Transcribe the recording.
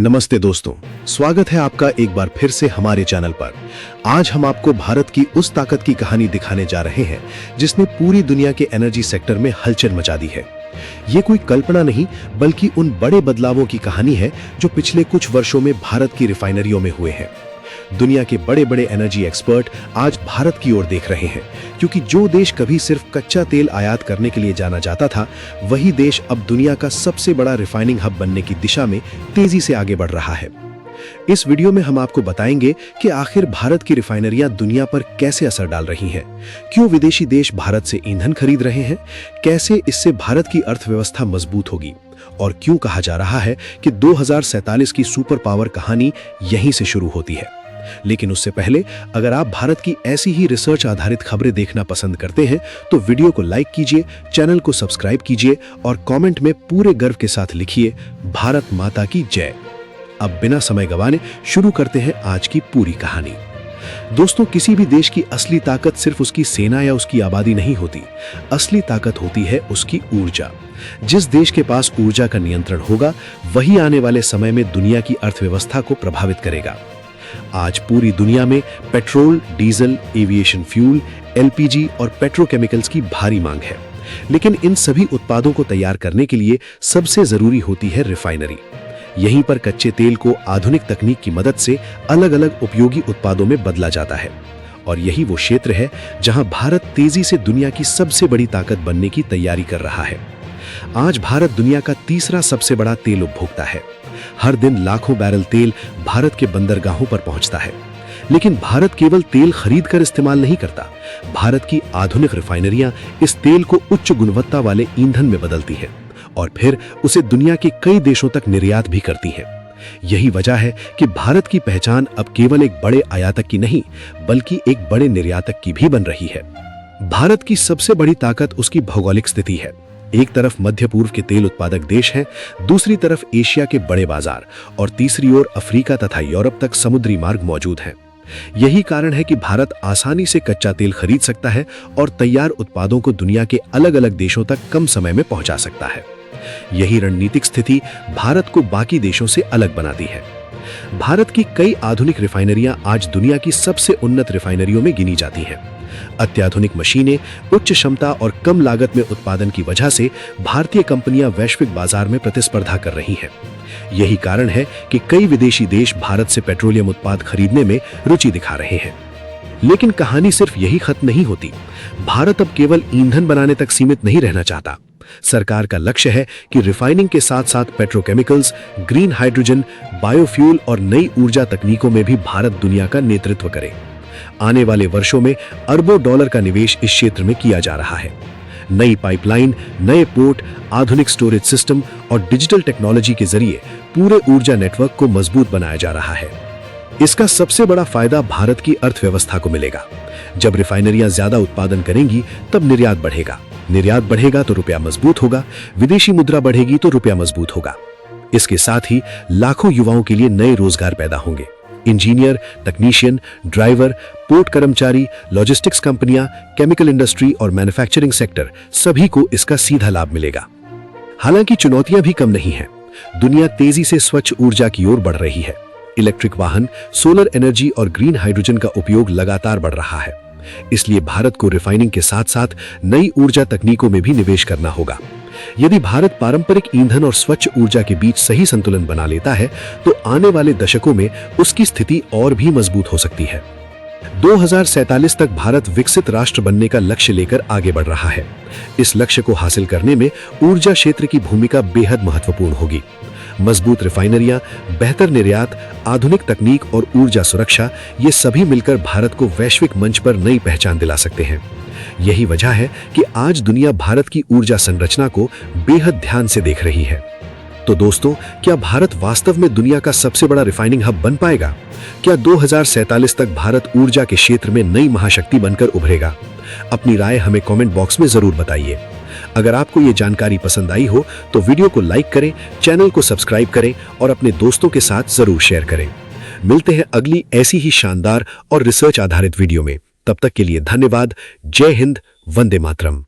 नमस्ते दोस्तों, स्वागत है आपका एक बार फिर से हमारे चैनल पर। आज हम आपको भारत की उस ताकत की कहानी दिखाने जा रहे हैं जिसने पूरी दुनिया के एनर्जी सेक्टर में हलचल मचा दी है। ये कोई कल्पना नहीं बल्कि उन बड़े बदलावों की कहानी है जो पिछले कुछ वर्षों में भारत की रिफाइनरियों में हुए हैं। दुनिया के बड़े बड़े एनर्जी एक्सपर्ट आज भारत की ओर देख रहे हैं, क्योंकि जो देश कभी सिर्फ कच्चा तेल आयात करने के लिए जाना जाता था, वही देश अब दुनिया का सबसे बड़ा रिफाइनिंग हब बनने की दिशा में तेजी से आगे बढ़ रहा है। इस वीडियो में हम आपको बताएंगे कि आखिर भारत की रिफाइनरियां दुनिया पर कैसे असर डाल रही हैं, क्यों विदेशी देश भारत से ईंधन खरीद रहे हैं, कैसे इससे भारत की अर्थव्यवस्था मजबूत होगी, और क्यों कहा जा रहा है कि 2047 की सुपर पावर कहानी यहीं से शुरू होती है। लेकिन उससे पहले अगर आप भारत की ऐसी ही रिसर्च आधारित खबरें देखना पसंद करते हैं तो वीडियो को लाइक कीजिए, चैनल को सब्सक्राइब कीजिए और कमेंट में पूरे गर्व के साथ लिखिए, भारत माता की जय। अब बिना समय गंवाए शुरू करते हैं आज की पूरी कहानी। दोस्तों, किसी भी देश की असली ताकत सिर्फ उसकी सेना या उसकी आबादी नहीं होती। असली ताकत होती है उसकी ऊर्जा। जिस देश के पास ऊर्जा का नियंत्रण होगा, वही आने वाले समय में दुनिया की अर्थव्यवस्था को प्रभावित करेगा। आज पूरी दुनिया में petrol, diesel, aviation fuel, LPG और पेट्रोकेमिकल्स की भारी मांग है। लेकिन इन सभी उत्पादों को तैयार करने के लिए सबसे जरूरी होती है रिफाइनरी। यहीं पर कच्चे तेल को आधुनिक तकनीक की मदद से अलग-अलग उपयोगी उत्पादों में बदला जाता है। और यही वो क्षेत्र है जहां भारत तेजी से दुनिया की सबसे बड़ी ताकत बनने की तैयारी कर रहा है। आज भारत दुनिया का तीसरा सबसे बड़ा तेल उपभोक्ता है। हर दिन लाखों बैरल तेल भारत के बंदरगाहों पर पहुंचता है। लेकिन भारत केवल तेल खरीद कर इस्तेमाल नहीं करता। भारत की आधुनिक रिफाइनरियां इस तेल को उच्च गुणवत्ता वाले ईंधन में बदलती हैं और फिर उसे दुनिया के कई देशों तक निर्यात भी करती हैं। यही वजह है कि भारत की पहचान अब केवल एक बड़े आयातक की नहीं, बल्कि एक बड़े निर्यातक की भी बन रही है। भारत की सबसे बड़ी ताकत उसकी भौगोलिक स्थिति है। एक तरफ मध्य पूर्व के तेल उत्पादक देश हैं, दूसरी तरफ एशिया के बड़े बाजार और तीसरी ओर अफ्रीका तथा यूरोप तक समुद्री मार्ग मौजूद हैं। यही कारण है कि भारत आसानी से कच्चा तेल खरीद सकता है और तैयार उत्पादों को दुनिया के अलग-अलग देशों तक कम समय में पहुंचा सकता है। यही रणनीतिक स्थिति भारत को बाकी देशों से अलग बनाती है। भारत की कई आधुनिक रिफाइनरियां आज दुनिया की सबसे उन्नत रिफाइनरियों में गिनी जाती हैं। अत्याधुनिक मशीनें, उच्च क्षमता और कम लागत में उत्पादन की वजह से भारतीय कंपनियां वैश्विक बाजार में प्रतिस्पर्धा कर रही हैं। यही कारण है कि कई विदेशी देश भारत से पेट्रोलियम उत्पाद खरीदने में रुचि दिखा रहे हैं। लेकिन कहानी सिर्फ यही खत्म नहीं होती। भारत अब केवल ईंधन बनाने तक सीमित नहीं रहना चाहता। सरकार का लक्ष्य है कि रिफाइनिंग के साथ साथ पेट्रोकेमिकल्स, ग्रीन हाइड्रोजन, बायोफ्यूल और नई ऊर्जा तकनीकों में भी भारत दुनिया का नेतृत्व करे। आने वाले वर्षों में अरबों डॉलर का निवेश इस क्षेत्र में किया जा रहा है। नई पाइपलाइन, नए पोर्ट, आधुनिक स्टोरेज सिस्टम और डिजिटल टेक्नोलॉजी के जरिए पूरे ऊर्जा नेटवर्क को मजबूत बनाया जा रहा है। इसका सबसे बड़ा फायदा भारत की अर्थव्यवस्था को मिलेगा। जब रिफाइनरियां ज्यादा उत्पादन करेंगी, तब निर्यात बढ़ेगा। निर्यात बढ़ेगा तो रुपया मजबूत होगा, विदेशी मुद्रा बढ़ेगी तो रुपया मजबूत होगा। इसके साथ ही लाखों युवाओं के लिए नए रोजगार पैदा होंगे। इंजीनियर, तकनीशियन, ड्राइवर, पोर्ट कर्मचारी, लॉजिस्टिक्स कंपनियां, केमिकल इंडस्ट्री और मैन्युफैक्चरिंग सेक्टर, सभी को इसका सीधा लाभ मिलेगा। हालांकि चुनौतियां भी कम नहीं हैं। दुनिया तेजी से स्वच्छ ऊर्जा की ओर बढ़ रही है। इलेक्ट्रिक वाहन, सोलर एनर्जी और ग्रीन हाइड्रोजन का उपयोग लगातार बढ़ रहा है। इसलिए भारत को रिफाइनिंग के साथ साथ नई ऊर्जा तकनीकों में भी निवेश करना होगा। यदि भारत पारंपरिक ईंधन और स्वच्छ ऊर्जा के बीच सही संतुलन बना लेता है, तो आने वाले दशकों में उसकी स्थिति और भी मजबूत हो सकती है। 2047 तक भारत विकसित राष्ट्र बनने का लक्ष्य लेकर आगे बढ़ रहा है। इस लक्ष्य को हासिल करने में ऊर्जा क्षेत्र की भूमिका बेहद महत्वपूर्ण होगी। मजबूत रिफाइनरियां, बेहतर निर्यात, आधुनिक तकनीक और ऊर्जा सुरक्षा, ये सभी मिलकर भारत को वैश्विक मंच पर नई पहचान दिला सकते हैं। यही वजह है कि आज दुनिया भारत की ऊर्जा संरचना को बेहद ध्यान से देख रही है। तो दोस्तों, क्या भारत वास्तव में दुनिया का सबसे बड़ा रिफाइनिंग हब बन पाएगा? क्या 2047 तक भारत ऊर्जा के क्षेत्र में नई महाशक्ति बनकर उभरेगा? अपनी राय हमें कमेंट बॉक्स में जरूर बताइए। अगर आपको ये जानकारी पसंद आई हो तो वीडियो को लाइक करें, चैनल को सब्सक्राइब करें और अपने दोस्तों के साथ जरूर शेयर करें। मिलते हैं अगली ऐसी ही शानदार और रिसर्च आधारित वीडियो में। तब तक के लिए धन्यवाद। जय हिंद, वंदे मातरम।